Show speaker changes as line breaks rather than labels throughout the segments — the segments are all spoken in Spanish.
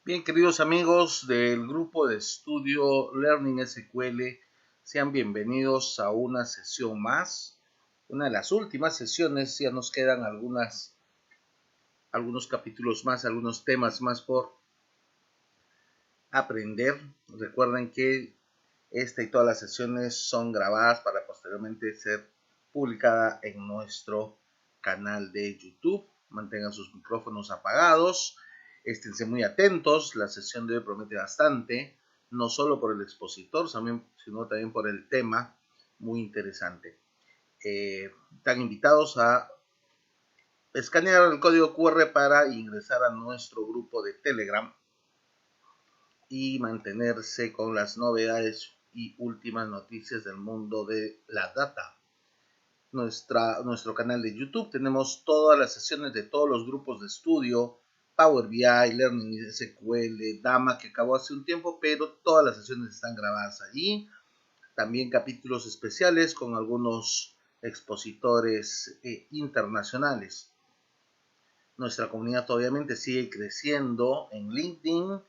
Bien, queridos amigos del grupo de estudio Learning SQL, sean bienvenidos a una sesión más, una de las últimas sesiones. Ya nos quedan algunos capítulos más, algunos temas más por aprender. Recuerden que esta y todas las sesiones son grabadas para posteriormente ser publicada en nuestro canal de YouTube. Mantengan sus micrófonos apagados. Esténse muy atentos. La sesión de hoy promete bastante, no solo por el expositor, sino también por el tema, muy interesante. Están invitados a escanear el código QR para ingresar a nuestro grupo de Telegram y mantenerse con las novedades y últimas noticias del mundo de la data. Nuestro canal de YouTube tenemos todas las sesiones de todos los grupos de estudio, Power BI, Learning SQL, Dama, que acabó hace un tiempo, pero todas las sesiones están grabadas allí. También capítulos especiales con algunos expositores internacionales. Nuestra comunidad obviamente sigue creciendo en LinkedIn,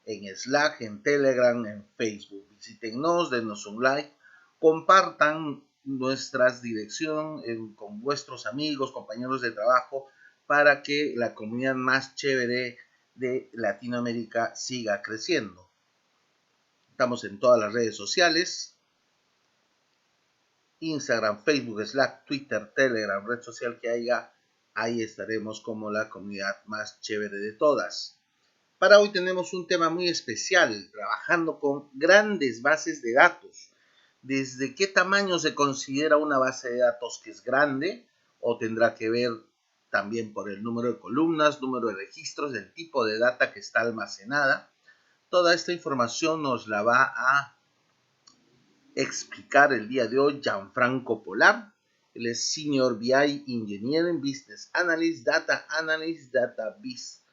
en Slack, en Telegram, en Facebook. Visítenos, denos un like, compartan nuestra dirección con vuestros amigos, compañeros de trabajo, para que la comunidad más chévere de Latinoamérica siga creciendo. Estamos en todas las redes sociales: Instagram, Facebook, Slack, Twitter, Telegram, red social que haya. Ahí estaremos como la comunidad más chévere de todas. Para hoy tenemos un tema muy especial, trabajando con grandes bases de datos. ¿Desde qué tamaño se considera una base de datos que es grande? ¿O tendrá que ver también por el número de columnas, número de registros, el tipo de data que está almacenada? Toda esta información nos la va a explicar el día de hoy Gianfranco Polar. Él es Senior BI Engineering, Business Analyst, Data Analyst, Data Biz,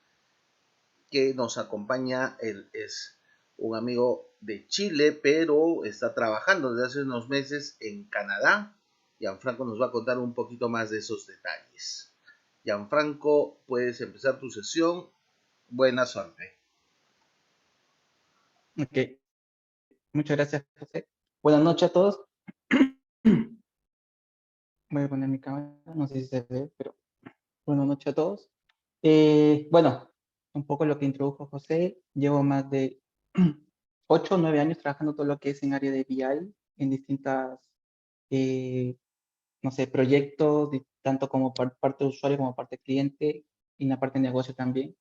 que nos acompaña. Él es un amigo de Chile, pero está trabajando desde hace unos meses en Canadá. Gianfranco nos va a contar un poquito más de esos detalles. Gianfranco, puedes empezar tu sesión. Buena suerte.
Ok, muchas gracias, José. Buenas noches a todos. Voy a poner mi cámara, no sé si se ve, pero buenas noches a todos. Bueno, un poco lo que introdujo José. Llevo más de 8 o 9 años trabajando todo lo que es en área de BI, en distintas, no sé, proyectos, tanto como parte de usuario como parte cliente, y en la parte de negocio también.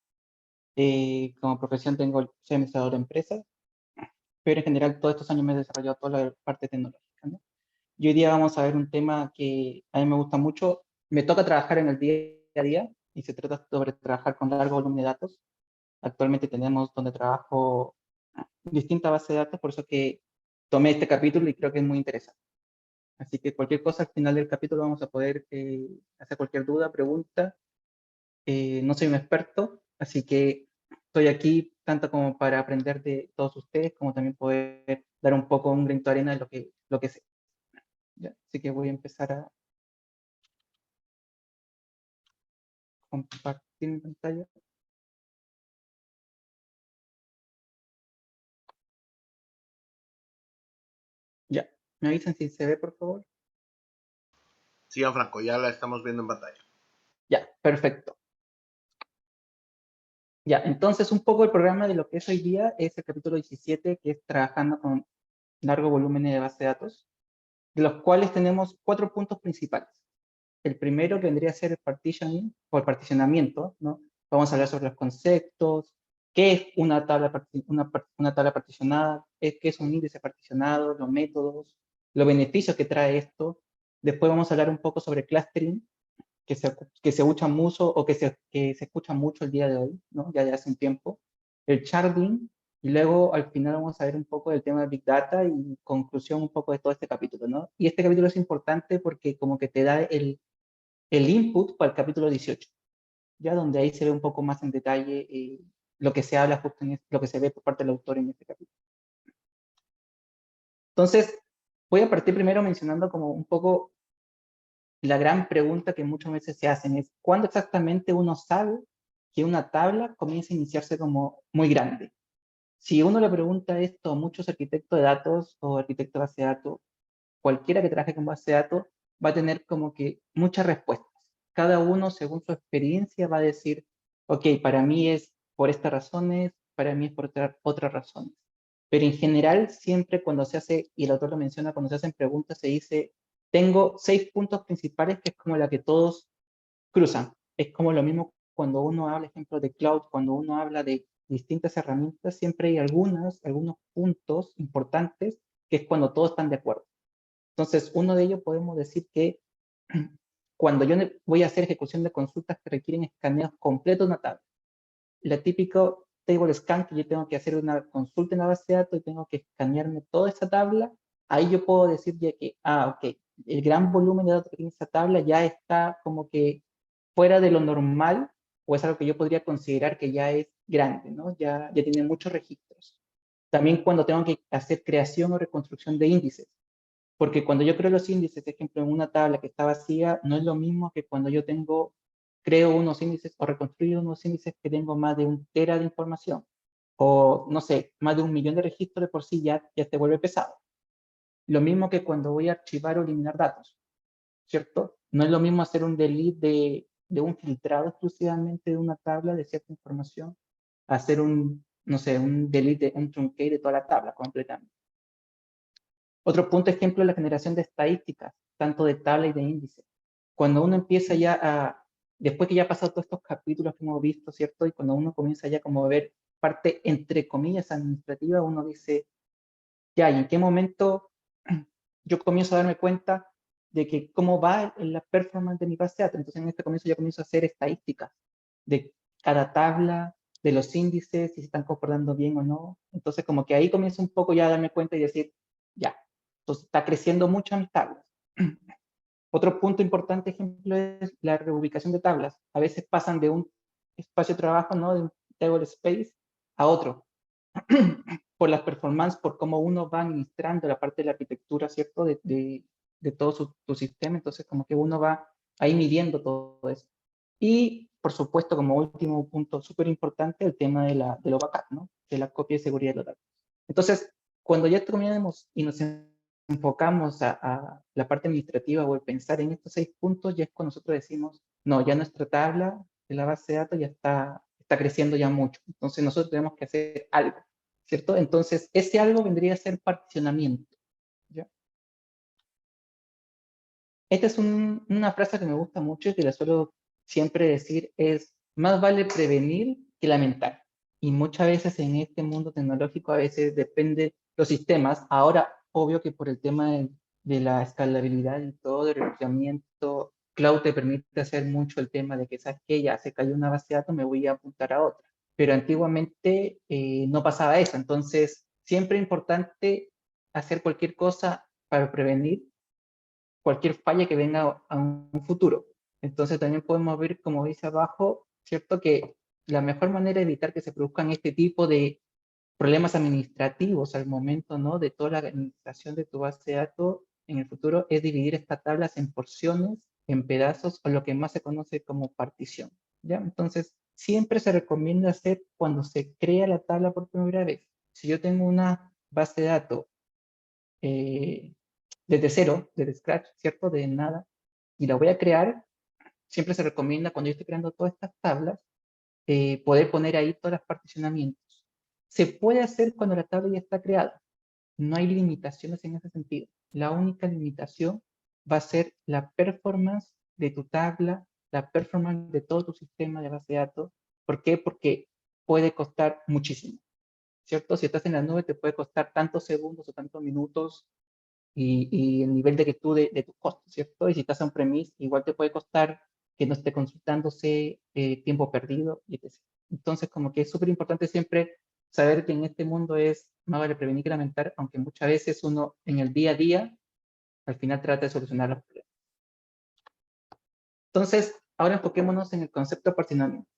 Como profesión soy administrador de empresas, pero en general todos estos años me he desarrollado toda la parte tecnológica, ¿no? Y hoy día vamos a ver un tema que a mí me gusta mucho. Me toca trabajar en el día a día y se trata sobre trabajar con largo volumen de datos. Actualmente tenemos donde trabajo distintas bases de datos, por eso que tomé este capítulo y creo que es muy interesante. Así que cualquier cosa al final del capítulo vamos a poder hacer cualquier duda, pregunta. No soy un experto, así que estoy aquí tanto como para aprender de todos ustedes, como también poder dar un poco un granito de arena de lo que sé. ¿Ya? Así que voy a empezar a compartir mi pantalla. Ya, me avisan si se ve, por favor.
Sí, Gianfranco, ya la estamos viendo en pantalla.
Ya, perfecto. Ya, entonces un poco el programa de lo que es hoy día es el capítulo 17, que es trabajando con largo volumen de base de datos, de los cuales tenemos 4 puntos principales. El primero que vendría a ser el partitioning o el particionamiento, ¿no? Vamos a hablar sobre los conceptos, qué es una tabla particionada, qué es un índice particionado, los métodos, los beneficios que trae esto. Después vamos a hablar un poco sobre clustering, que se usa mucho o que se escucha mucho el día de hoy, ¿no? Ya de hace un tiempo. El sharding, y luego al final vamos a ver un poco del tema de Big Data y conclusión un poco de todo este capítulo, ¿no? Y este capítulo es importante porque como que te da el input para el capítulo 18, ya donde ahí se ve un poco más en detalle lo que se habla justo lo que se ve por parte del autor en este capítulo. Entonces, voy a partir primero mencionando como un poco la gran pregunta que muchas veces se hacen es, ¿cuándo exactamente uno sabe que una tabla comience a iniciarse como muy grande. Si uno le pregunta esto a muchos arquitectos de datos o arquitectos de base de datos, cualquiera que trabaje con base de datos va a tener como que muchas respuestas. Cada uno, según su experiencia, va a decir, ok, para mí es por estas razones, para mí es por otras razones. Pero en general, siempre cuando se hace, y el autor lo menciona, cuando se hacen preguntas, se dice, tengo 6 puntos principales que es como la que todos cruzan. Es como lo mismo cuando uno habla, ejemplo, de cloud, cuando uno habla de distintas herramientas, siempre hay algunos puntos importantes que es cuando todos están de acuerdo. Entonces, uno de ellos podemos decir que cuando yo voy a hacer ejecución de consultas que requieren escaneos completos de una tabla, la típico table scan que yo tengo que hacer una consulta en la base de datos y tengo que escanearme toda esa tabla, ahí yo puedo decir ya que, ok, el gran volumen de datos que tiene esa tabla ya está como que fuera de lo normal o es algo que yo podría considerar que ya es grande, ¿no? Ya tiene muchos registros. También cuando tengo que hacer creación o reconstrucción de índices, porque cuando yo creo los índices, por ejemplo, en una tabla que está vacía, no es lo mismo que cuando yo creo unos índices o reconstruyo unos índices que tengo más de 1 tera de información. O, no sé, más de 1 millón de registros de por sí ya te vuelve pesado. Lo mismo que cuando voy a archivar o eliminar datos, ¿cierto? No es lo mismo hacer un delete de un filtrado exclusivamente de una tabla de cierta información, hacer no sé, un delete, un truncate de toda la tabla completamente. Otro punto ejemplo es la generación de estadísticas, tanto de tabla y de índice. Cuando uno empieza después que ya ha pasado todos estos capítulos que hemos visto, ¿cierto? Y cuando uno comienza ya como a ver parte, entre comillas, administrativa, uno dice, ya, ¿y en qué momento yo comienzo a darme cuenta de que cómo va la performance de mi base de datos? Entonces en este comienzo ya comienzo a hacer estadísticas de cada tabla, de los índices, si se están comportando bien o no. Entonces como que ahí comienzo un poco ya a darme cuenta y decir, ya, entonces está creciendo mucho mis tablas. Otro punto importante, ejemplo, es la reubicación de tablas. A veces pasan de un espacio de trabajo, ¿no? De un table space a otro. Por las performance, por cómo uno va administrando la parte de la arquitectura, ¿cierto? De todo tu sistema. Entonces, como que uno va ahí midiendo todo eso. Y, por supuesto, como último punto súper importante, el tema de los backup, ¿no? De la copia de seguridad de los datos. Entonces, cuando ya terminamos y nos enfocamos a la parte administrativa o el pensar en estos 6 puntos, ya es cuando nosotros decimos, no, ya nuestra tabla de la base de datos ya está creciendo ya mucho. Entonces, nosotros tenemos que hacer algo, ¿cierto? Entonces, ese algo vendría a ser particionamiento, ¿ya? Esta es una frase que me gusta mucho y que la suelo siempre decir, es, más vale prevenir que lamentar. Y muchas veces en este mundo tecnológico, a veces depende los sistemas. Ahora, obvio que por el tema de la escalabilidad y todo, el reclutamiento, Cloud te permite hacer mucho el tema de que, ¿sabes qué? Ya se cayó una base de datos, me voy a apuntar a otra. Pero antiguamente no pasaba eso. Entonces, siempre es importante hacer cualquier cosa para prevenir cualquier falla que venga a un futuro. Entonces también podemos ver, como dice abajo, ¿cierto? Que la mejor manera de evitar que se produzcan este tipo de problemas administrativos al momento, ¿no? De toda la administración de tu base de datos en el futuro es dividir estas tablas en porciones, en pedazos, o lo que más se conoce como partición, ¿ya? Entonces, siempre se recomienda hacer cuando se crea la tabla por primera vez. Si yo tengo una base de datos eh, desde cero, desde scratch, ¿cierto? De nada, y la voy a crear, siempre se recomienda cuando yo estoy creando todas estas tablas, poder poner ahí todos los particionamientos. Se puede hacer cuando la tabla ya está creada. No hay limitaciones en ese sentido. La única limitación va a ser la performance de tu tabla, la performance de todo tu sistema de base de datos. ¿Por qué? Porque puede costar muchísimo, ¿cierto? Si estás en la nube te puede costar tantos segundos o tantos minutos y el nivel de que tú de tus costos, ¿cierto? Y si estás en premise, igual te puede costar que no esté consultándose, tiempo perdido, y etc. Entonces, como que es súper importante siempre saber que en este mundo es más vale prevenir que lamentar, aunque muchas veces uno en el día a día al final trata de solucionar los problemas. Entonces, ahora enfoquémonos en el concepto de particionamiento.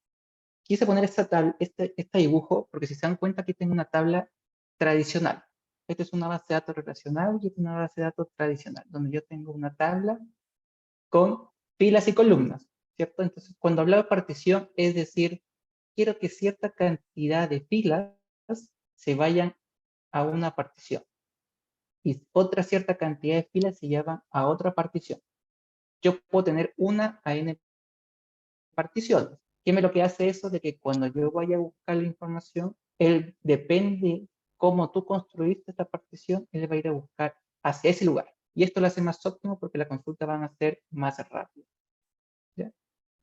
Quise poner este dibujo porque si se dan cuenta aquí tengo una tabla tradicional. Esta es una base de datos relacional y esta es una base de datos tradicional, donde yo tengo una tabla con filas y columnas, ¿cierto? Entonces, cuando hablaba de partición, es decir, quiero que cierta cantidad de filas se vayan a una partición y otra cierta cantidad de filas se llevan a otra partición. Yo puedo tener una a n particiones. ¿Qué me lo que hace eso? De que cuando yo vaya a buscar la información, él depende cómo tú construiste esta partición, él va a ir a buscar hacia ese lugar. Y esto lo hace más óptimo porque las consultas van a ser más rápidas. ¿Ya?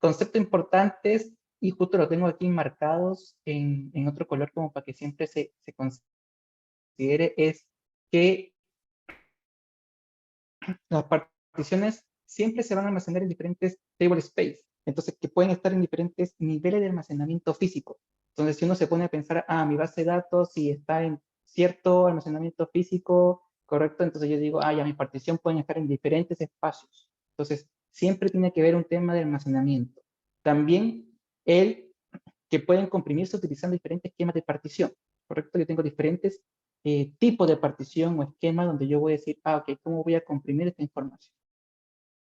Conceptos importantes, y justo lo tengo aquí marcados en otro color como para que siempre se considere, es que las particiones siempre se van a almacenar en diferentes table space, entonces que pueden estar en diferentes niveles de almacenamiento físico. Entonces, si uno se pone a pensar, mi base de datos, si está en cierto almacenamiento físico, correcto, entonces yo digo, ya mi partición pueden estar en diferentes espacios. Entonces, siempre tiene que ver un tema de almacenamiento. También el que pueden comprimirse utilizando diferentes esquemas de partición, correcto, yo tengo diferentes tipo de partición o esquema donde yo voy a decir, ok, ¿cómo voy a comprimir esta información?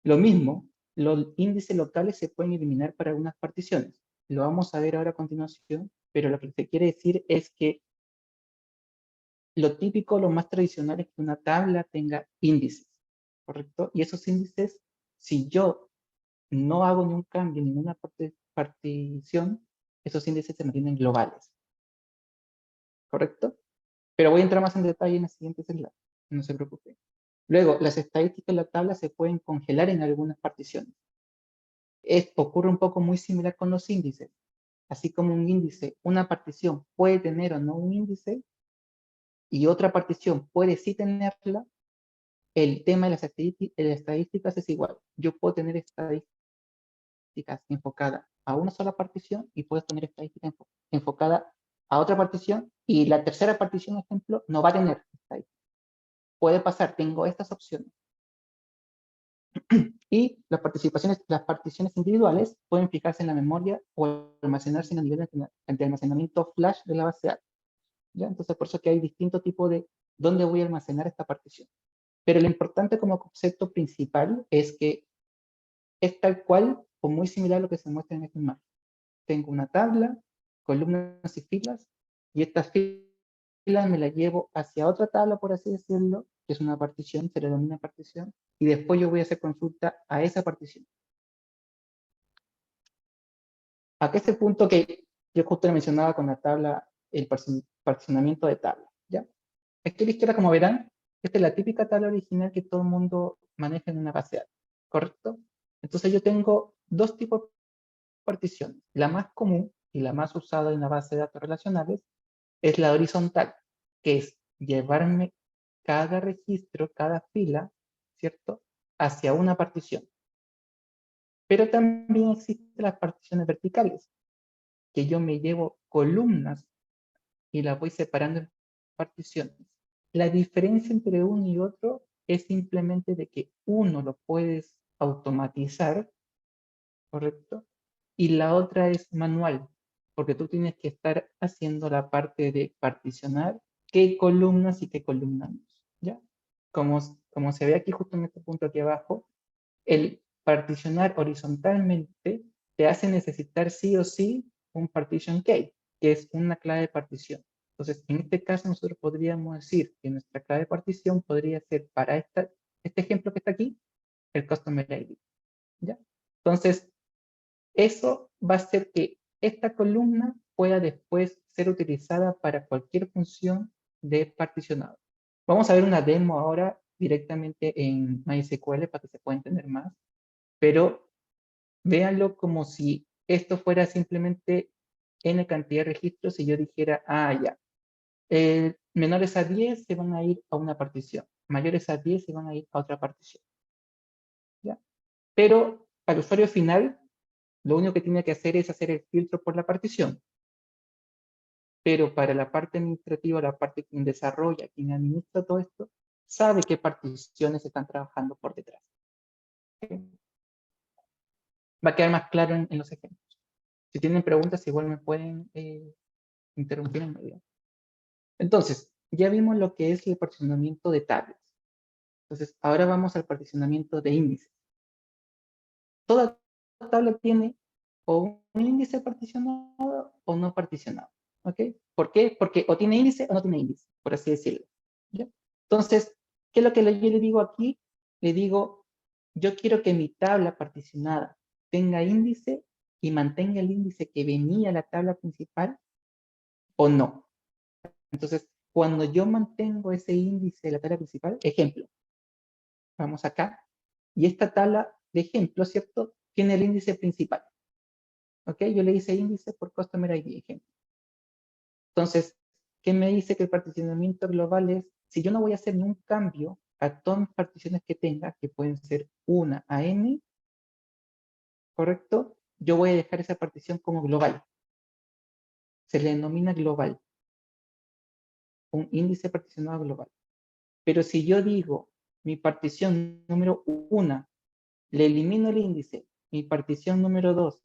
Lo mismo, los índices locales se pueden eliminar para algunas particiones. Lo vamos a ver ahora a continuación, pero lo que se quiere decir es que lo típico, lo más tradicional es que una tabla tenga índices, ¿correcto? Y esos índices, si yo no hago ni un cambio en ninguna partición, esos índices se mantienen globales, ¿correcto? Pero voy a entrar más en detalle en el siguiente slide, no se preocupe. Luego, las estadísticas de la tabla se pueden congelar en algunas particiones. Ocurre un poco muy similar con los índices. Así como un índice, una partición puede tener o no un índice, y otra partición puede sí tenerla, el tema de las estadísticas es igual. Yo puedo tener estadísticas enfocadas a una sola partición y puedo tener estadísticas enfocadas a otra partición, y la tercera partición, por ejemplo, no va a tener estadísticas. Puede pasar, tengo estas opciones. Y las particiones individuales pueden fijarse en la memoria o almacenarse en el nivel de almacenamiento flash de la base de datos. ¿Ya? Entonces, por eso que hay distintos tipos de dónde voy a almacenar esta partición. Pero lo importante como concepto principal es que es tal cual o muy similar a lo que se muestra en esta imagen. Tengo una tabla, columnas y filas, y estas filas me las llevo hacia otra tabla, por así decirlo, que es una partición, se le denomina partición, y después yo voy a hacer consulta a esa partición. Acá es el punto que yo justo le mencionaba con la tabla, el particionamiento de tabla, ¿ya? Aquí a la izquierda, como verán, esta es la típica tabla original que todo el mundo maneja en una base de datos, ¿correcto? Entonces yo tengo dos tipos de particiones. La más común y la más usada en la base de datos relacionales es la horizontal, que es llevarme cada registro, cada fila, ¿cierto?, hacia una partición. Pero también existen las particiones verticales, que yo me llevo columnas y las voy separando en particiones. La diferencia entre uno y otro es simplemente de que uno lo puedes automatizar, ¿correcto? Y la otra es manual, porque tú tienes que estar haciendo la parte de particionar qué columnas y qué columnas no, ¿ya? Como se ve aquí justo en este punto aquí abajo, el particionar horizontalmente te hace necesitar sí o sí un partition key, que es una clave de partición. Entonces, en este caso nosotros podríamos decir que nuestra clave de partición podría ser para este ejemplo que está aquí, el customer ID, ¿ya? Entonces, eso va a hacer que esta columna pueda después ser utilizada para cualquier función de particionado. Vamos a ver una demo ahora directamente en MySQL para que se pueda entender más, pero véanlo como si esto fuera simplemente n cantidad de registros y yo dijera, ya, menores a 10 se van a ir a una partición, mayores a 10 se van a ir a otra partición, ¿ya? Pero al usuario final, lo único que tiene que hacer es hacer el filtro por la partición. Pero para la parte administrativa, la parte quien desarrolla, quien administra todo esto, sabe qué particiones están trabajando por detrás. ¿Okay? Va a quedar más claro en los ejemplos. Si tienen preguntas, igual me pueden interrumpir en medio. Entonces, ya vimos lo que es el particionamiento de tablas. Entonces, ahora vamos al particionamiento de índices. Toda tabla tiene o un índice particionado o no particionado. ¿Ok? ¿Por qué? Porque o tiene índice o no tiene índice, por así decirlo. ¿Ya? Entonces, ¿qué es lo que yo le digo aquí? Le digo, yo quiero que mi tabla particionada tenga índice y mantenga el índice que venía a la tabla principal o no. Entonces, cuando yo mantengo ese índice de la tabla principal, ejemplo, vamos acá, y esta tabla de ejemplo, ¿cierto? Tiene el índice principal. ¿Ok? Yo le hice índice por Customer ID, ejemplo. Entonces, ¿qué me dice que el particionamiento global es? Si yo no voy a hacer ningún cambio a todas mis particiones que tenga, que pueden ser una a n, ¿correcto? Yo voy a dejar esa partición como global. Se le denomina global. Un índice particionado global. Pero si yo digo mi partición número 1, le elimino el índice, mi partición número 2,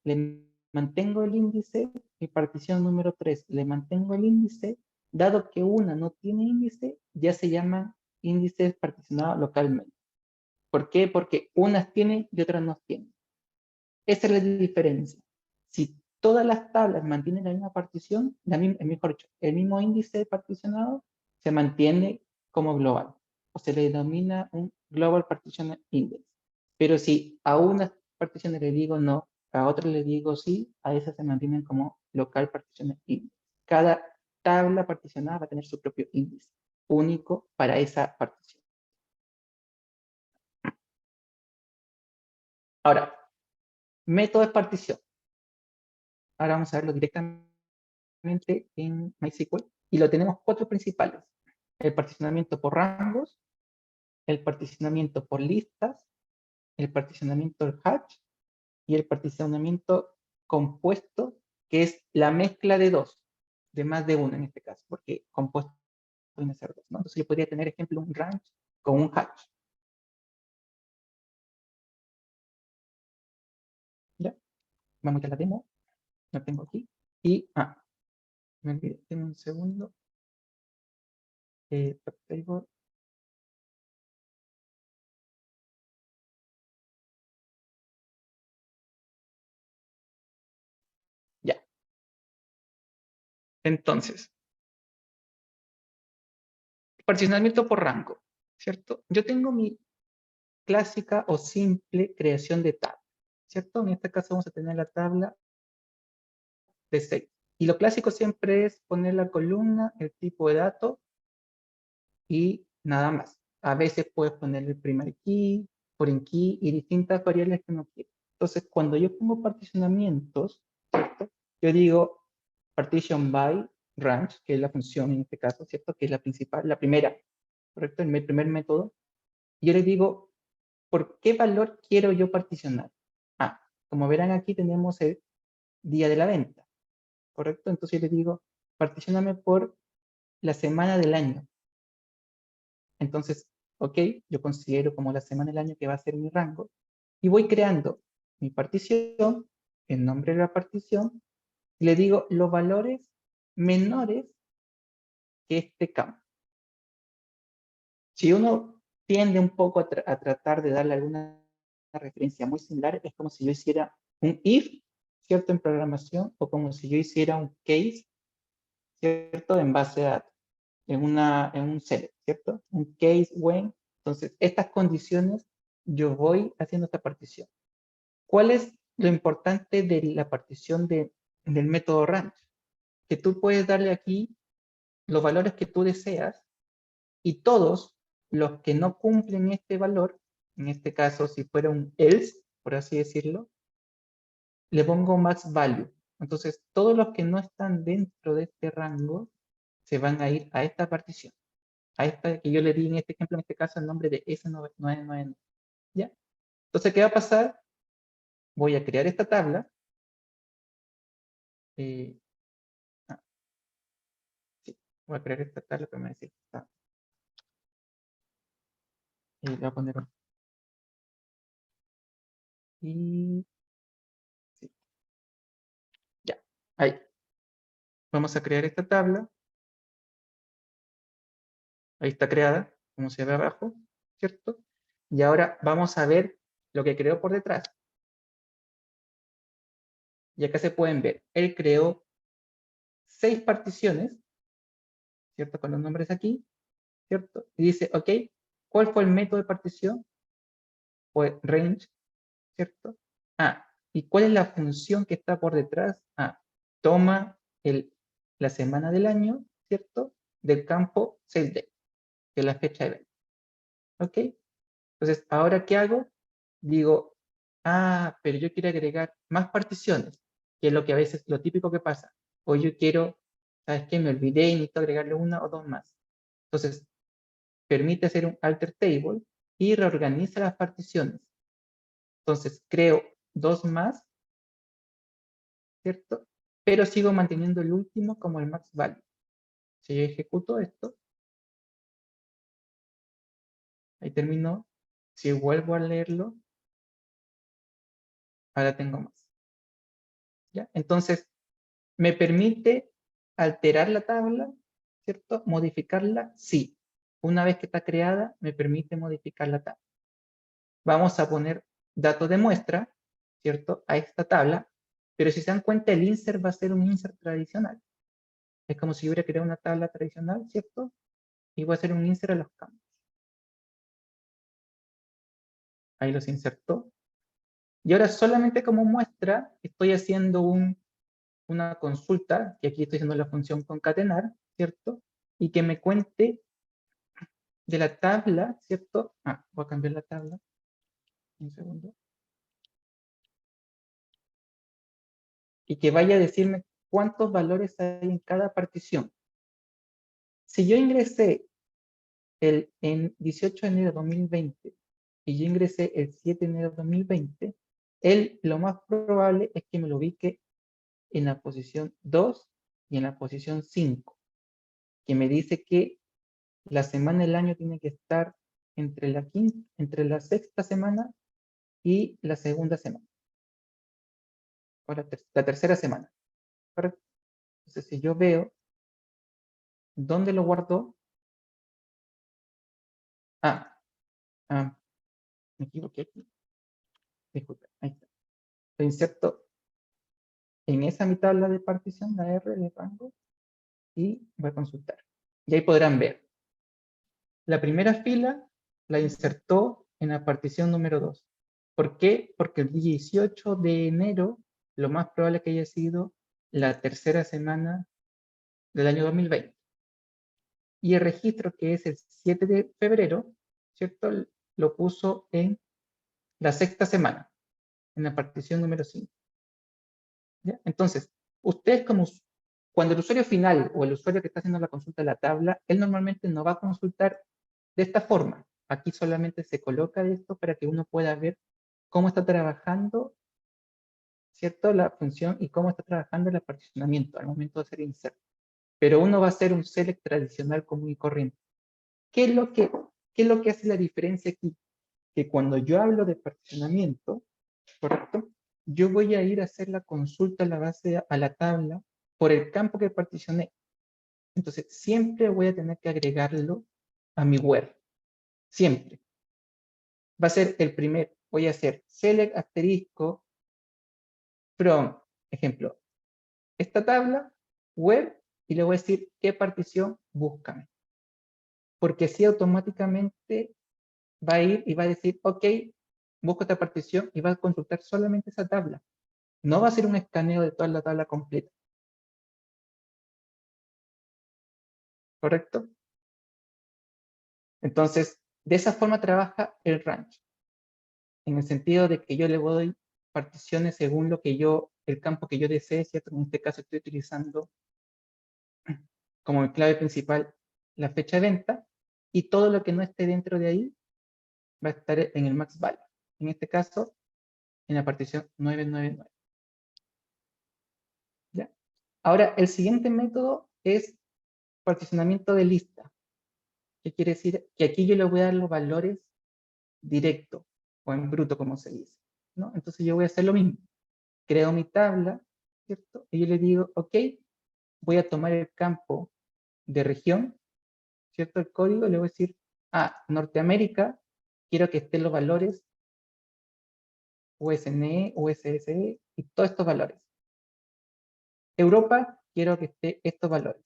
le mantengo el índice, mi partición número 3, le mantengo el índice, dado que una no tiene índice, ya se llaman índices particionados localmente. ¿Por qué? Porque unas tienen y otras no tienen. Esa es la diferencia. Si todas las tablas mantienen la misma partición, mejor dicho, el mismo índice particionado, se mantiene como global, o se le denomina un Global Partition Index. Pero si a unas particiones le digo no, a otras le digo sí, a esas se mantienen como Local Partition Index. Cada tabla particionada va a tener su propio índice, único para esa partición. Ahora, método de partición. Ahora vamos a verlo directamente en MySQL y lo tenemos 4 principales. El particionamiento por rangos, el particionamiento por listas, el particionamiento por hash y el particionamiento compuesto, que es la mezcla de dos, de más de uno en este caso, porque compuesto pueden ser dos, ¿no? Entonces yo podría tener, ejemplo, un range con un hash. ¿Ya? Vamos a la demo, la tengo aquí. Y, me olvidé, denme un segundo. Table. Ya. Entonces, particionamiento por rango, ¿cierto? Yo tengo mi clásica o simple creación de tabla, ¿cierto? En este caso vamos a tener la tabla de 6. Y lo clásico siempre es poner la columna, el tipo de dato y nada más. A veces puedes poner el primer key, foreign key y distintas variables que no quieres. Entonces, cuando yo pongo particionamientos, ¿cierto? Yo digo partition by range, que es la función en este caso, ¿cierto? Que es la principal, la primera, ¿correcto? El primer método. Y yo le digo, ¿por qué valor quiero yo particionar? Como verán aquí tenemos el día de la venta, ¿correcto? Entonces yo le digo, particioname por la semana del año. Entonces, ok, yo considero como la semana del año que va a ser mi rango y voy creando mi partición, el nombre de la partición, y le digo los valores menores que este campo. Si uno tiende un poco a tratar de darle alguna referencia muy similar, es como si yo hiciera un if, ¿cierto? En programación, o como si yo hiciera un case, ¿cierto? En base de datos, en un select, ¿cierto? Un case when. Entonces, estas condiciones, yo voy haciendo esta partición. ¿Cuál es lo importante de la partición del método range? Que tú puedes darle aquí los valores que tú deseas y todos los que no cumplen este valor, en este caso si fuera un else, por así decirlo, le pongo max value. Entonces, todos los que no están dentro de este rango se van a ir a esta partición, a esta que yo le di en este ejemplo, en este caso, el nombre de S999. ¿Ya? Entonces, ¿qué va a pasar? Voy a crear esta tabla. Eh, sí, voy a crear esta tabla que me dice. Le voy a poner un. Y sí, ya, ahí. Vamos a crear esta tabla. Ahí está creada, como se ve abajo, ¿cierto? Y ahora vamos a ver lo que creó por detrás. Y acá se pueden ver, él creó 6 particiones, ¿cierto? Con los nombres aquí, ¿cierto? Y dice, ok, ¿cuál fue el método de partición? Fue range, ¿cierto? ¿Y cuál es la función que está por detrás? Toma la semana del año, ¿cierto? Del campo sale date, que es la fecha de venta. ¿Ok? Entonces, ¿ahora qué hago? Digo, pero yo quiero agregar más particiones, que es lo que a veces, lo típico que pasa. O yo quiero, ¿sabes qué? Me olvidé y necesito agregarle una o dos más. Entonces, permite hacer un alter table y reorganiza las particiones. Entonces, creo 2 más, ¿cierto? Pero sigo manteniendo el último como el max value. Si yo ejecuto esto, ahí terminó. Si vuelvo a leerlo, ahora tengo más. ¿Ya? Entonces, me permite alterar la tabla, ¿cierto? Modificarla, sí. Una vez que está creada, me permite modificar la tabla. Vamos a poner datos de muestra, ¿cierto? A esta tabla, pero si se dan cuenta, el insert va a ser un insert tradicional. Es como si yo hubiera creado una tabla tradicional, ¿cierto? Y voy a hacer un insert a los campos. Ahí los insertó. Y ahora solamente como muestra, estoy haciendo una consulta, que aquí estoy haciendo la función concatenar, ¿cierto? Y que me cuente de la tabla, ¿cierto? Voy a cambiar la tabla. Un segundo. Y que vaya a decirme cuántos valores hay en cada partición. Si yo ingresé en 18 de enero de 2020 y yo ingresé el 7 de enero de 2020, él lo más probable es que me lo ubique en la posición 2 y en la posición 5, que me dice que la semana del año tiene que estar entre la sexta semana y la segunda semana, o la tercera semana, ¿correcto? Entonces, si yo veo dónde lo guardó, ah, ah, me equivoqué aquí, disculpe, ahí está. Lo inserto en esa mi tabla de partición, la R de rango, y voy a consultar. Y ahí podrán ver. La primera fila la insertó en la partición número 2. ¿Por qué? Porque el 18 de enero lo más probable que haya sido la tercera semana del año 2020. Y el registro, que es el 7 de febrero, ¿cierto? Lo puso en la sexta semana, en la partición número 5. ¿Ya? Entonces, ustedes cuando el usuario final o el usuario que está haciendo la consulta de la tabla, él normalmente no va a consultar de esta forma. Aquí solamente se coloca esto para que uno pueda ver cómo está trabajando, ¿cierto? La función y cómo está trabajando el particionamiento al momento de hacer insert. Pero uno va a hacer un select tradicional común y corriente. ¿Qué es lo que hace la diferencia aquí? Que cuando yo hablo de particionamiento, ¿correcto? Yo voy a ir a hacer la consulta a la base, a la tabla, por el campo que particioné. Entonces, siempre voy a tener que agregarlo a mi where. Siempre. Va a ser el primer. Voy a hacer select asterisco from, ejemplo, esta tabla, where, y le voy a decir qué partición, búscame. Porque así automáticamente va a ir y va a decir, ok, busco esta partición y va a consultar solamente esa tabla. No va a ser un escaneo de toda la tabla completa. ¿Correcto? Entonces, de esa forma trabaja el range, en el sentido de que yo le doy particiones según el campo que yo desee, ¿cierto? En este caso estoy utilizando como clave principal la fecha de venta, y todo lo que no esté dentro de ahí va a estar en el max value. En este caso, en la partición 999. ¿Ya? Ahora, el siguiente método es particionamiento de lista. ¿Qué quiere decir? Que aquí yo le voy a dar los valores directo o en bruto, como se dice, ¿no? Entonces yo voy a hacer lo mismo. Creo mi tabla, ¿cierto? Y yo le digo, ok, voy a tomar el campo de región, ¿cierto? El código, y le voy a decir, Norteamérica, quiero que estén los valores USNE, USSE y todos estos valores. Europa, quiero que esté estos valores.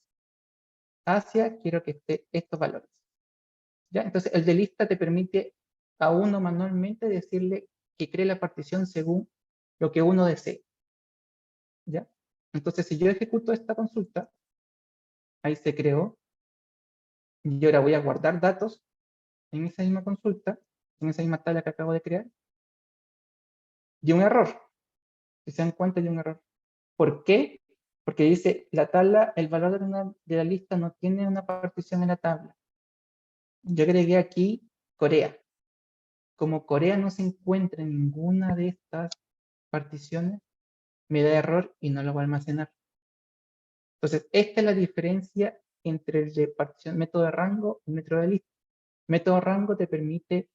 Asia, quiero que esté estos valores. ¿Ya? Entonces, el de lista te permite a uno manualmente decirle que cree la partición según lo que uno desee. ¿Ya? Entonces, si yo ejecuto esta consulta, ahí se creó, y ahora voy a guardar datos en esa misma consulta, en esa misma tabla que acabo de crear, y un error. Si se dan cuenta, hay un error. ¿Por qué? Porque dice, la tabla, el valor de la lista no tiene una partición en la tabla. Yo agregué aquí Corea. Como Corea no se encuentra en ninguna de estas particiones, me da error y no lo voy a almacenar. Entonces, esta es la diferencia entre el de partición, método de rango y método de lista. Método de rango te permite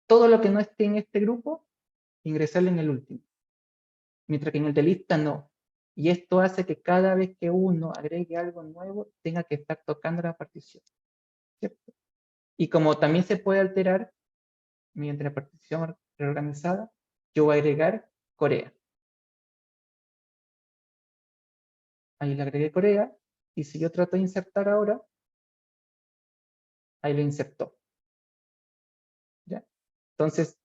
todo lo que no esté en este grupo, ingresarlo en el último. Mientras que en el de lista no. Y esto hace que cada vez que uno agregue algo nuevo, tenga que estar tocando la partición. ¿Cierto? Y como también se puede alterar mediante la partición reorganizada, yo voy a agregar Corea. Ahí le agregué Corea. Y si yo trato de insertar ahora, ahí lo insertó. ¿Ya? Entonces,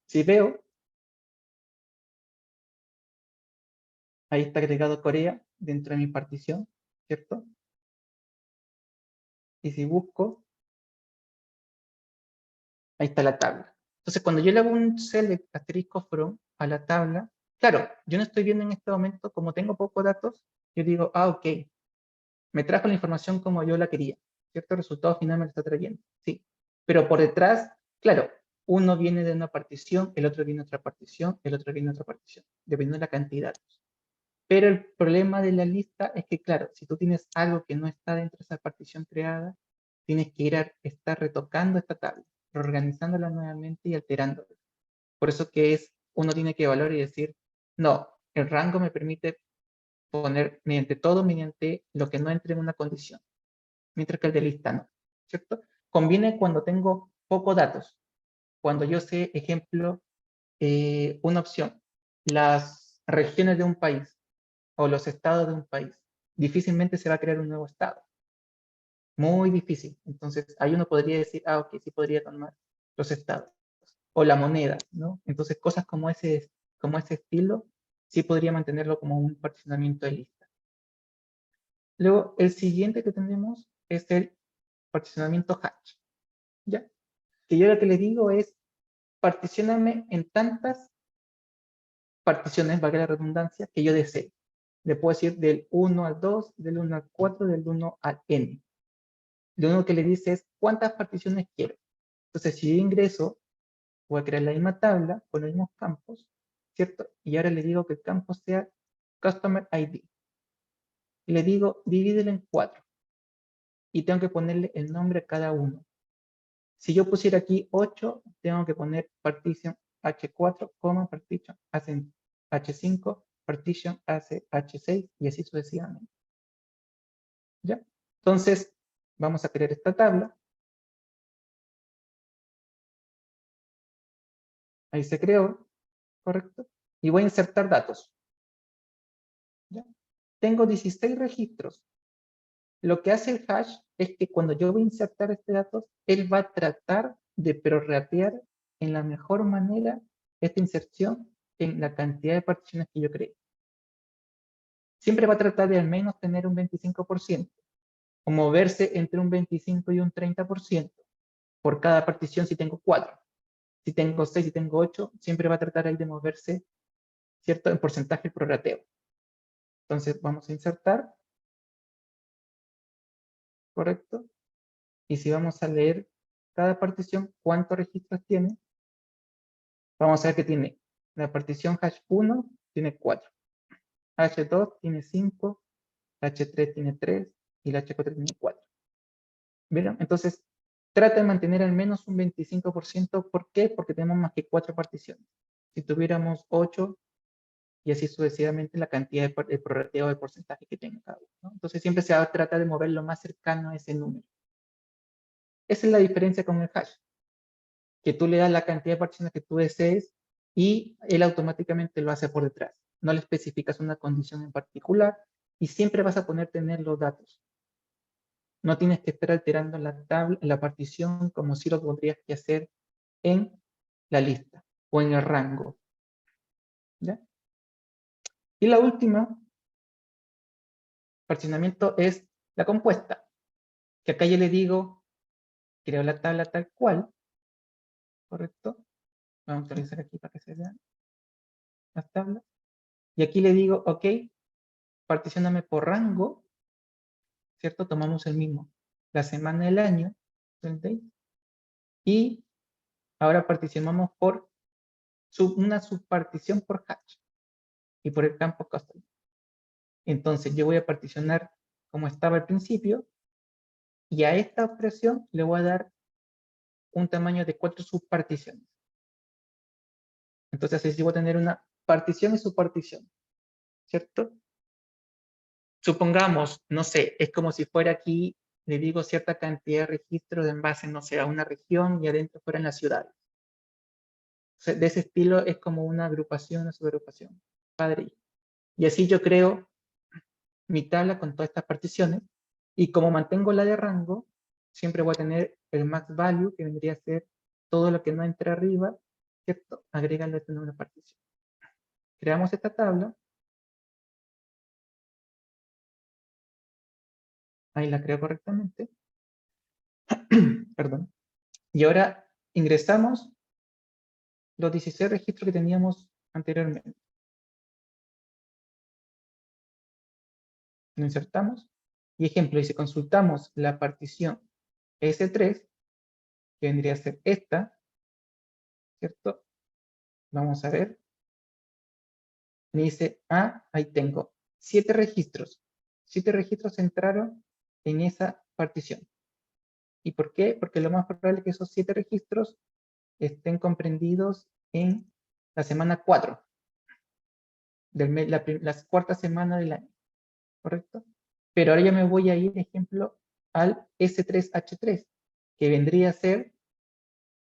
si veo, ahí está agregado Corea dentro de mi partición, ¿cierto? Y si busco, ahí está la tabla. Entonces, cuando yo le hago un select asterisco from a la tabla, claro, yo no estoy viendo en este momento, como tengo pocos datos, yo digo, ok, me trajo la información como yo la quería, ¿cierto? El resultado final me lo está trayendo, sí. Pero por detrás, claro, uno viene de una partición, el otro viene de otra partición, el otro viene de otra partición, dependiendo de la cantidad. Pero el problema de la lista es que, claro, si tú tienes algo que no está dentro de esa partición creada, tienes que ir a estar retocando esta tabla, reorganizándola nuevamente y alterándola. Por eso que es, uno tiene que evaluar y decir, no, el rango me permite poner mediante lo que no entre en una condición, mientras que el de lista no, ¿cierto? Conviene cuando tengo pocos datos, cuando yo sé, ejemplo, una opción, las regiones de un país o los estados de un país, difícilmente se va a crear un nuevo estado. Muy difícil. Entonces, ahí uno podría decir, ah, ok, sí podría tomar los estados. O la moneda, ¿no? Entonces, cosas como ese estilo, sí podría mantenerlo como un particionamiento de lista. Luego, el siguiente que tenemos es el particionamiento hatch. ¿Ya? Que yo lo que le digo es, particioname en tantas particiones, valga la redundancia, que yo desee. Le puedo decir del 1 al 2, del 1 al 4, del 1 al n. Lo único que le dice es cuántas particiones quiero. Entonces, si yo ingreso, voy a crear la misma tabla con los mismos campos, ¿cierto? Y ahora le digo que el campo sea Customer ID. Y le digo, divídelo en 4. Y tengo que ponerle el nombre a cada uno. Si yo pusiera aquí 8, tengo que poner partition H4, partition H5, partition H6 y así sucesivamente. ¿Ya? Entonces, vamos a crear esta tabla. Ahí se creó, ¿correcto? Y voy a insertar datos. ¿Ya? Tengo 16 registros. Lo que hace el hash es que cuando yo voy a insertar este dato, él va a tratar de prorratear en la mejor manera esta inserción en la cantidad de particiones que yo creé. Siempre va a tratar de al menos tener un 25%, o moverse entre un 25 y un 30% por cada partición si tengo 4. Si tengo 6, si tengo 8, siempre va a tratar ahí de moverse, ¿cierto? En porcentaje el prorrateo. Entonces vamos a insertar, ¿correcto? Y si vamos a leer cada partición, ¿cuántos registros tiene? Vamos a ver que tiene la partición hash 1, tiene 4. H2 tiene 5, H3 tiene 3 y la H4 tiene 4. ¿Vieron? Entonces, trata de mantener al menos un 25%. ¿Por qué? Porque tenemos más que 4 particiones. Si tuviéramos 8, y así sucesivamente la cantidad de prorrateo de porcentaje que tenga cada uno, ¿no? Entonces siempre se va a tratar de mover lo más cercano a ese número. Esa es la diferencia con el hash, que tú le das la cantidad de particiones que tú desees y él automáticamente lo hace por detrás. no le especificas una condición en particular y siempre vas a poder tener los datos. No tienes que estar alterando la tabla, la partición como si lo podrías que hacer en la lista o en el rango. ¿Ya? Y la última particionamiento es la compuesta, que acá yo le digo, creo la tabla tal cual, ¿correcto? Vamos a actualizar aquí para que se vean las tablas. Y aquí le digo, ok, particioname por rango, ¿cierto? Tomamos el mismo, la semana del año, el date, y ahora particionamos por una subpartición por hash y por el campo custom. Entonces yo voy a particionar como estaba al principio y a esta operación le voy a dar un tamaño de 4 subparticiones. Entonces así voy a tener una partición y subpartición, ¿cierto? Supongamos, no sé, es como si fuera aquí, le digo cierta cantidad de registros en base, no sé, a una región y adentro fueran las ciudades. O sea, de ese estilo es como una agrupación, una subagrupación. Padre. Y así yo creo mi tabla con todas estas particiones y como mantengo la de rango, siempre voy a tener el max value, que vendría a ser todo lo que no entra arriba, ¿cierto? Agregarle a una partición. Creamos esta tabla. Ahí la creo correctamente. Perdón. Y ahora ingresamos los 16 registros que teníamos anteriormente. Lo insertamos. Y ejemplo, y si consultamos la partición S3, que vendría a ser esta, ¿cierto? Vamos a ver. Me dice, ah, ahí tengo 7 registros. 7 registros entraron en esa partición. ¿Y por qué? Porque lo más probable es que esos 7 registros estén comprendidos en la semana 4, la cuarta semana del año, ¿correcto? Pero ahora ya me voy a ir, ejemplo, al S3H3, que vendría a ser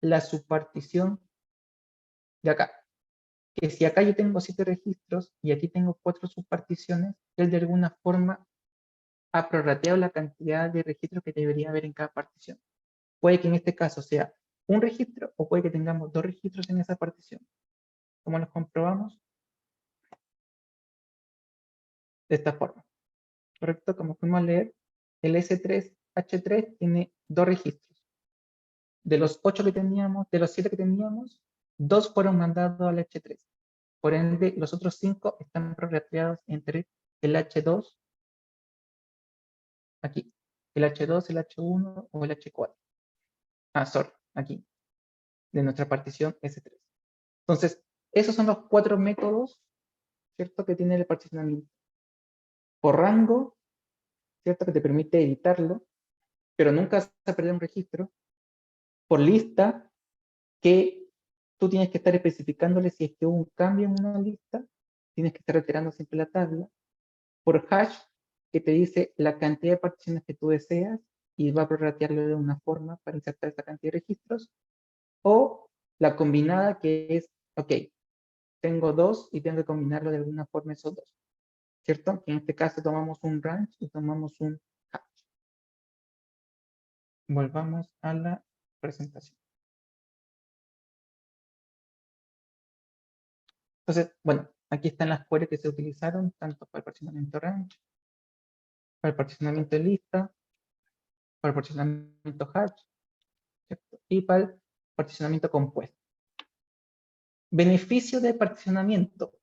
la subpartición de acá. Que si acá yo tengo 7 registros y aquí tengo 4 subparticiones, él de alguna forma ha prorrateado la cantidad de registros que debería haber en cada partición. Puede que en este caso sea un registro o puede que tengamos 2 registros en esa partición. ¿Cómo los comprobamos? De esta forma. ¿Correcto? Como fuimos a leer, el S3H3 tiene 2 registros. De los 8 que teníamos, de los 7 que teníamos, 2 fueron mandados al H3. Por ende, los otros 5 están prorrateados entre el H2, aquí, el H2, el H1 o el H4. Ah, sorry, aquí, de nuestra partición S3. Entonces, esos son los 4 métodos, ¿cierto?, que tiene el particionamiento. Por rango, ¿cierto?, que te permite editarlo, pero nunca vas a perder un registro. Por lista, que tú tienes que estar especificándole si es que hubo un cambio en una lista, tienes que estar alterando siempre la tabla. Por hash, que te dice la cantidad de particiones que tú deseas y va a prorratearlo de una forma para insertar esa cantidad de registros. O la combinada, que es, ok, tengo 2 y tengo que combinarlo de alguna forma esos 2. ¿Cierto? En este caso tomamos un range y tomamos un hash. Volvamos a la presentación. Entonces, bueno, aquí están las queries que se utilizaron, tanto para el particionamiento range, para el particionamiento de lista, para el particionamiento hash, ¿cierto?, y para el particionamiento compuesto. Beneficio de particionamiento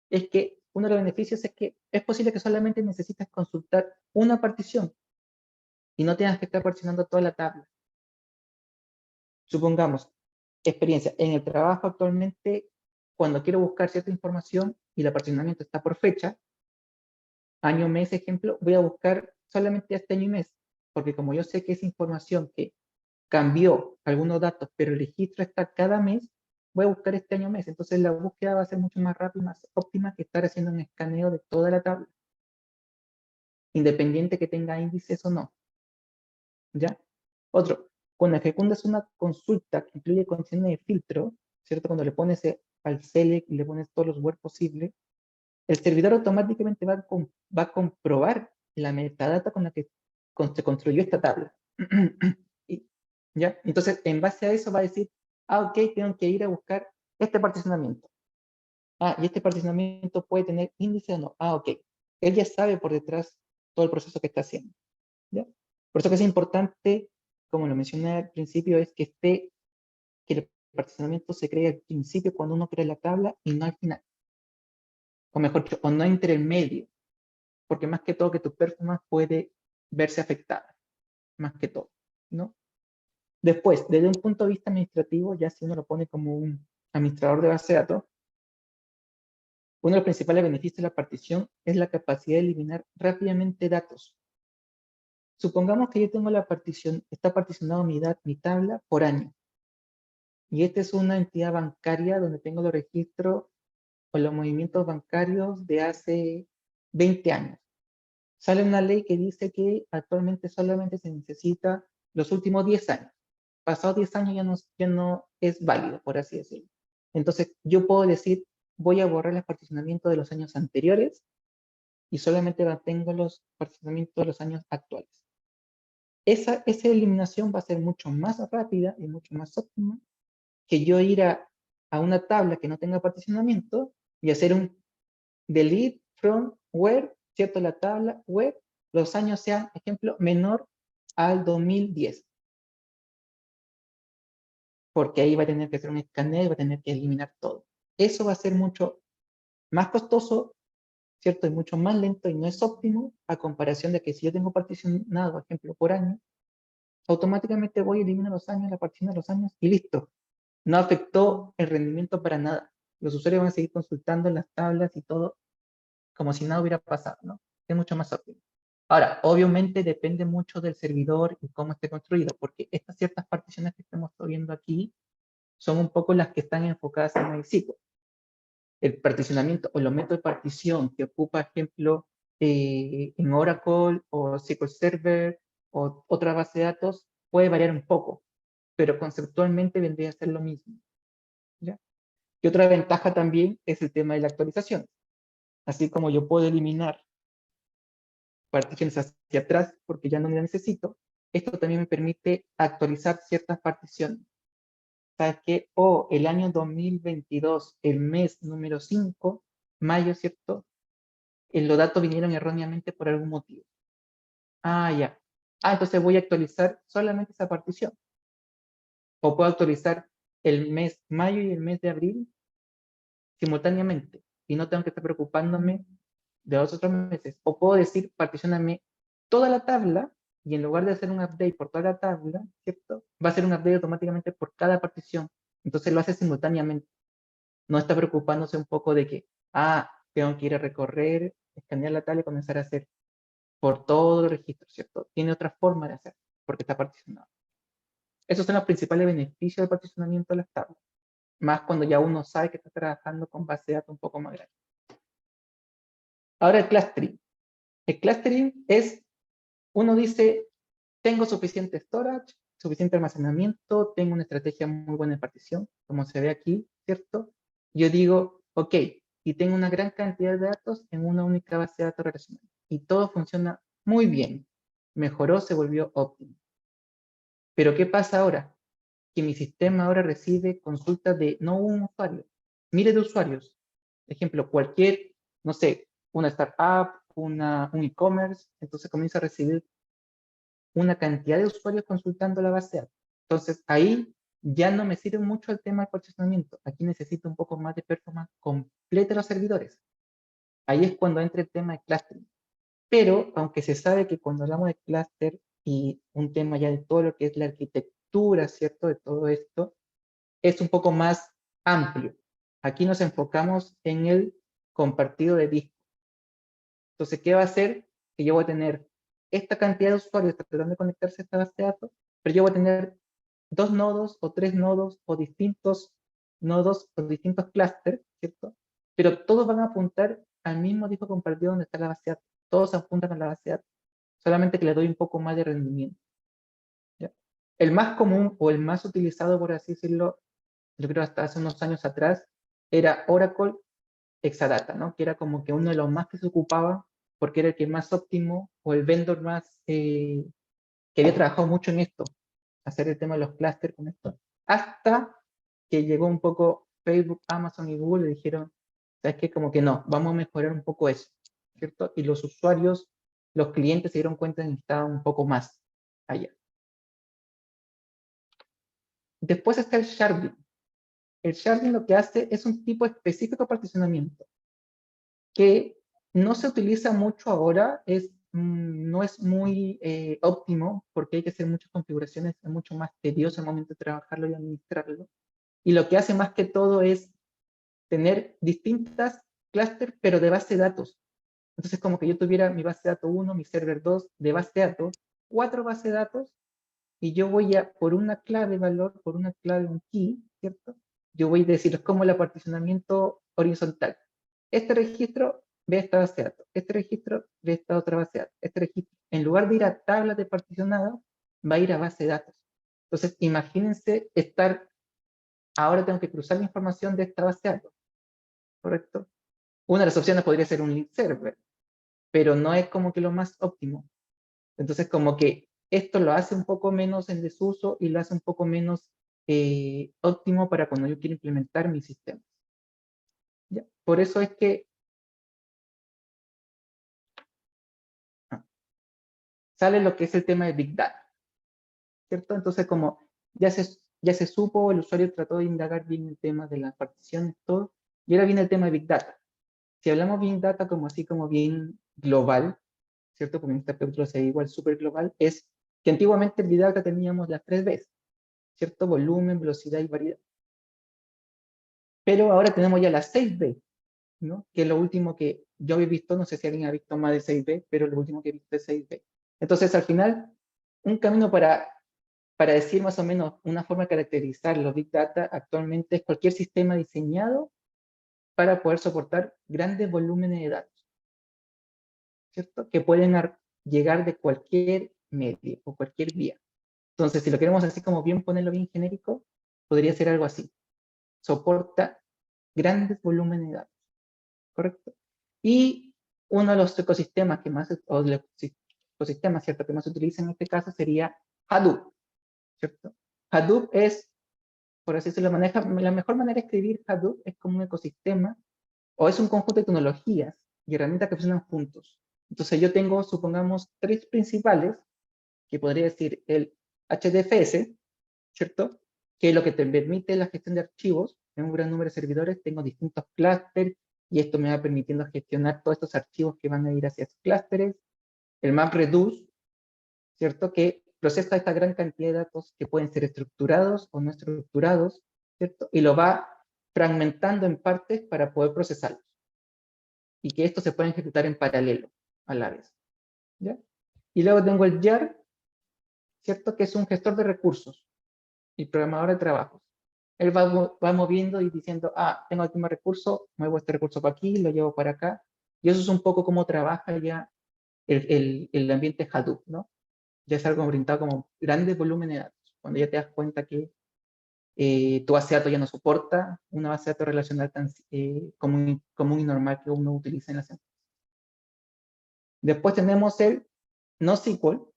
es que uno de los beneficios es que es posible que solamente necesites consultar una partición y no tengas que estar particionando toda la tabla. Supongamos, experiencia, en el trabajo actualmente, cuando quiero buscar cierta información y el particionamiento está por fecha, año, mes, ejemplo, voy a buscar solamente este año y mes, porque como yo sé que es información que cambió algunos datos, pero el registro está cada mes, voy a buscar este año mes. Entonces la búsqueda va a ser mucho más rápida y más óptima que estar haciendo un escaneo de toda la tabla, independiente que tenga índices o no. ¿Ya? Otro, cuando ejecutas una consulta que incluye condiciones de filtro, ¿cierto? Cuando le pones al select y le pones todos los where posibles, el servidor automáticamente va a comprobar la metadata con la que se construyó esta tabla. ¿Ya? Entonces, en base a eso va a decir, ok, tengo que ir a buscar este particionamiento. Y este particionamiento puede tener índice o no. Ok. Él ya sabe por detrás todo el proceso que está haciendo. ¿Ya? Por eso que es importante, como lo mencioné al principio, es que el particionamiento se cree al principio cuando uno crea la tabla y no al final. O mejor dicho, o no entre el medio. Porque más que todo que tu performance puede verse afectada. Más que todo. ¿No? Después, desde un punto de vista administrativo, ya si uno lo pone como un administrador de base de datos, uno de los principales beneficios de la partición es la capacidad de eliminar rápidamente datos. Supongamos que yo tengo la partición, está particionado mi tabla por año. Y esta es una entidad bancaria donde tengo los registros o los movimientos bancarios de hace 20 años. Sale una ley que dice que actualmente solamente se necesita los últimos 10 años. Pasados 10 años ya no es válido, por así decirlo. Entonces, yo puedo decir, voy a borrar el particionamiento de los años anteriores y solamente mantengo los particionamientos de los años actuales. Esa eliminación va a ser mucho más rápida y mucho más óptima que yo ir a una tabla que no tenga particionamiento y hacer un delete from where, ¿cierto? La tabla where los años sean, ejemplo, menor al 2010. Porque ahí va a tener que hacer un escaneo y va a tener que eliminar todo. Eso va a ser mucho más costoso, ¿cierto? Y mucho más lento y no es óptimo a comparación de que si yo tengo particionado, por ejemplo, por año, automáticamente voy a eliminar los años, la partición de los años y listo. No afectó el rendimiento para nada. Los usuarios van a seguir consultando las tablas y todo como si nada hubiera pasado, ¿no? Es mucho más óptimo. Ahora, obviamente depende mucho del servidor y cómo esté construido, porque estas ciertas particiones que estamos viendo aquí son un poco las que están enfocadas en MySQL. El particionamiento o los métodos de partición que ocupa, ejemplo, en Oracle o SQL Server o otra base de datos puede variar un poco, pero conceptualmente vendría a ser lo mismo. ¿Ya? Y otra ventaja también es el tema de la actualización. Así como yo puedo eliminar particiones hacia atrás porque ya no me la necesito, esto también me permite actualizar ciertas particiones. ¿Sabes qué? El año 2022, el mes número 5, mayo, ¿cierto? Los datos vinieron erróneamente por algún motivo. Ya. Entonces voy a actualizar solamente esa partición. O puedo actualizar el mes mayo y el mes de abril simultáneamente y no tengo que estar preocupándome de los otros meses. O puedo decir, particioname toda la tabla y en lugar de hacer un update por toda la tabla, ¿cierto? Va a hacer un update automáticamente por cada partición. Entonces lo hace simultáneamente. No está preocupándose un poco de que, tengo que ir a recorrer, escanear la tabla y comenzar a hacer por todo el registro, ¿cierto? Tiene otra forma de hacer, porque está particionado. Esos son los principales beneficios del particionamiento de las tablas. Más cuando ya uno sabe que está trabajando con base de datos un poco más grande. Ahora el clustering. El clustering es, uno dice, tengo suficiente storage, suficiente almacenamiento, tengo una estrategia muy buena de partición, como se ve aquí, ¿cierto? Yo digo, ok, y tengo una gran cantidad de datos en una única base de datos relacional. Y todo funciona muy bien. Mejoró, se volvió óptimo. Pero ¿qué pasa ahora? Que mi sistema ahora recibe consultas de no un usuario, miles de usuarios. Ejemplo, cualquier, no sé, una startup, un e-commerce, entonces comienza a recibir una cantidad de usuarios consultando la base de datos. Entonces ahí ya no me sirve mucho el tema del posicionamiento. Aquí necesito un poco más de performance completa de los servidores. Ahí es cuando entra el tema de clustering. Pero aunque se sabe que cuando hablamos de cluster y un tema ya de todo lo que es la arquitectura, ¿cierto? De todo esto, es un poco más amplio. Aquí nos enfocamos en el compartido de disco. Entonces, ¿qué va a hacer? Que yo voy a tener esta cantidad de usuarios tratando de conectarse a esta base de datos, pero yo voy a tener 2 nodos o 3 nodos o distintos nodos o distintos clústeres, ¿cierto? Pero todos van a apuntar al mismo disco compartido donde está la base de datos. Todos apuntan a la base de datos, solamente que le doy un poco más de rendimiento. ¿Ya? El más común o el más utilizado, por así decirlo, yo creo hasta hace unos años atrás, era Oracle Exadata, ¿no? Que era como que uno de los más que se ocupaba porque era el que más óptimo o el vendor más que había trabajado mucho en esto, hacer el tema de los clústeres con esto. Hasta que llegó un poco Facebook, Amazon y Google y dijeron, ¿sabes qué? Como que no, vamos a mejorar un poco eso, ¿cierto? Y los usuarios, los clientes se dieron cuenta de que necesitaban un poco más allá. Después está el sharding. El sharding lo que hace es un tipo específico de particionamiento que no se utiliza mucho ahora, no es muy óptimo porque hay que hacer muchas configuraciones, es mucho más tedioso al momento de trabajarlo y administrarlo. Y lo que hace más que todo es tener distintas clústeres, pero de base de datos. Entonces, como que yo tuviera mi base de datos 1, mi server 2 de base de datos, 4 bases de datos, y yo voy a, por una clave valor, por una clave, un key, ¿cierto? Yo voy a decir, es como el particionamiento horizontal. Este registro ve esta base de datos, este registro ve esta otra base de datos, este registro, en lugar de ir a tablas de particionado, va a ir a base de datos. Entonces, imagínense estar, ahora tengo que cruzar la información de esta base de datos, ¿correcto? Una de las opciones podría ser un link server, pero no es como que lo más óptimo. Entonces, como que esto lo hace un poco menos en desuso y lo hace un poco menos óptimo para cuando yo quiero implementar mi sistema. ¿Ya? Por eso es que sale lo que es el tema de Big Data, ¿cierto? Entonces, como ya se supo, el usuario trató de indagar bien el tema de las particiones, todo, y ahora viene el tema de Big Data. Si hablamos Big Data como así como bien global, ¿cierto? Porque en este capítulo se ve igual súper global, es que antiguamente en Big Data teníamos las 3 Bs, ¿cierto? Volumen, velocidad y variedad. Pero ahora tenemos ya las 6B, ¿no? Que es lo último que yo he visto, no sé si alguien ha visto más de 6B, pero lo último que he visto es 6B. Entonces, al final, un camino para decir más o menos una forma de caracterizar los Big Data actualmente es cualquier sistema diseñado para poder soportar grandes volúmenes de datos, ¿cierto? Que pueden llegar de cualquier medio o cualquier vía. Entonces, si lo queremos así como bien ponerlo bien genérico, podría ser algo así. Soporta grandes volúmenes de datos, ¿correcto? Y uno de los ecosistemas que más, o de los ecosistemas, ¿cierto?, que más se utiliza en este caso sería Hadoop, ¿cierto? Hadoop es, por así decirlo, la mejor manera de escribir Hadoop es como un ecosistema o es un conjunto de tecnologías y herramientas que funcionan juntos. Entonces yo tengo, supongamos, 3 principales, que podría decir el HDFS, ¿cierto? Que es lo que te permite la gestión de archivos en un gran número de servidores. Tengo distintos clústeres y esto me va permitiendo gestionar todos estos archivos que van a ir hacia esos clústeres. El MapReduce, ¿cierto? Que procesa esta gran cantidad de datos que pueden ser estructurados o no estructurados, ¿cierto? Y lo va fragmentando en partes para poder procesarlos. Y que esto se pueda ejecutar en paralelo a la vez. ¿Ya? Y luego tengo el YAR, ¿cierto? Que es un gestor de recursos y programador de trabajos. Él va moviendo y diciendo, tengo aquí un recurso, muevo este recurso para aquí, lo llevo para acá. Y eso es un poco cómo trabaja ya el ambiente Hadoop, ¿no? Ya es algo orientado como grandes volúmenes de datos. Cuando ya te das cuenta que tu base de datos ya no soporta una base de datos relacional tan común y normal que uno utiliza en la empresas. Después tenemos el NoSQL,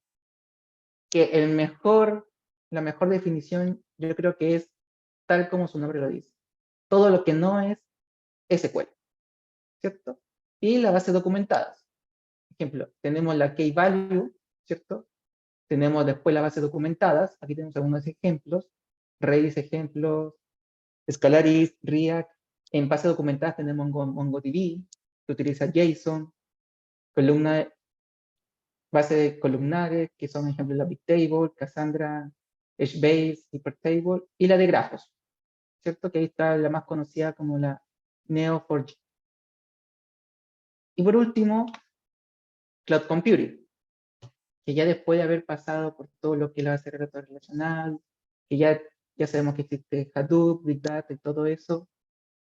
que la mejor definición yo creo que es tal como su nombre lo dice. Todo lo que no es SQL, ¿cierto? Y las bases documentadas. Ejemplo, tenemos la key value, ¿cierto? Tenemos después las bases documentadas. Aquí tenemos algunos ejemplos. Redis ejemplos, Scalaris, React. En bases documentadas tenemos MongoDB, que utiliza JSON, columna, base de columnares, que son ejemplos de la Bigtable, Cassandra, HBase, Hypertable, y la de grafos, ¿cierto? Que ahí está la más conocida como la Neo4j. Y por último, Cloud Computing, que ya después de haber pasado por todo lo que es la base de datos relacional, que ya sabemos que existe Hadoop, Big Data y todo eso,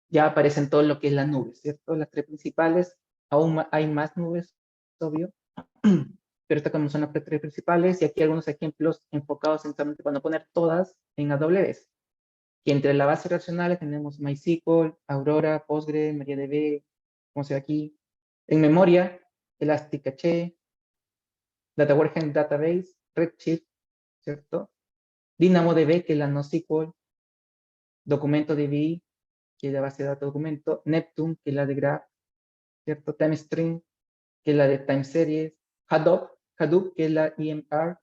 ya aparecen todo lo que es la nube, ¿cierto? Las 3 principales, aún hay más nubes, obvio, pero estas como son las 3 principales, y aquí algunos ejemplos enfocados centralmente cuando poner todas en AWS. que entre las bases relacionales tenemos MySQL, Aurora, Postgre, MariaDB, como se ve aquí. En memoria, Elastic Cache, Data Warehouse Database, Redshift, ¿cierto? DynamoDB, que es la NoSQL, DocumentoDB, que es la base de datos de documento, Neptune, que es la de Graph, ¿cierto? TimeStream, que es la de Time Series, Hadoop, que es la EMR,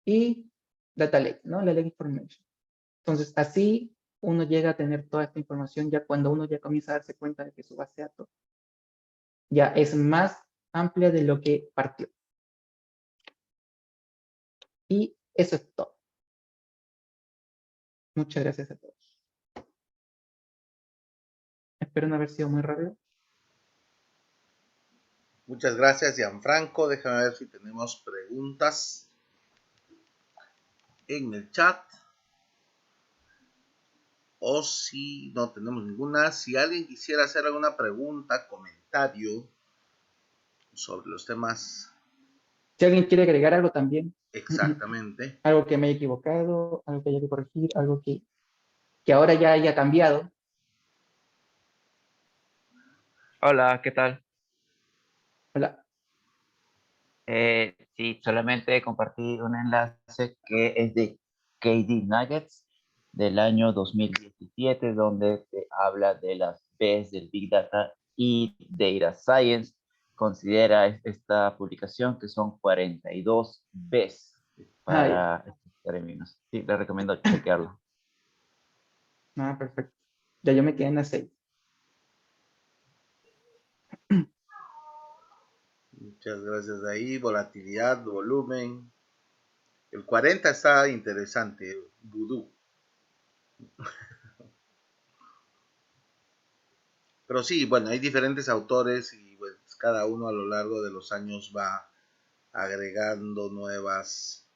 y Data Lake, ¿no? La Lake Information. Entonces, así uno llega a tener toda esta información ya cuando uno ya comienza a darse cuenta de que su base de datos ya es más amplia de lo que partió. Y eso es todo. Muchas gracias a todos. Espero no haber sido muy rápido.
Muchas gracias, Gianfranco. Déjame ver si tenemos preguntas en el chat. O si no tenemos ninguna, si alguien quisiera hacer alguna pregunta, comentario sobre los temas.
Si alguien quiere agregar algo también,
Exactamente.
algo que me haya equivocado, algo que haya que corregir, algo que ahora ya haya cambiado.
Hola, ¿qué tal?
Hola.
Sí, solamente compartí un enlace que es de KD Nuggets del año 2017, donde se habla de las Bs del Big Data y Data Science. Considera esta publicación que son 42 Bs
Ay,
para estos términos. Sí, les recomiendo chequearlo.
perfecto. Ya yo me quedé en la 6.
Muchas gracias ahí. Volatilidad, volumen. El 40 está interesante. Voodoo. Pero sí, bueno, hay diferentes autores y pues, cada uno a lo largo de los años va agregando nuevas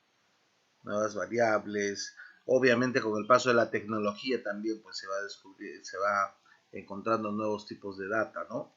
variables. Obviamente con el paso de la tecnología también pues se va encontrando nuevos tipos de data, ¿no?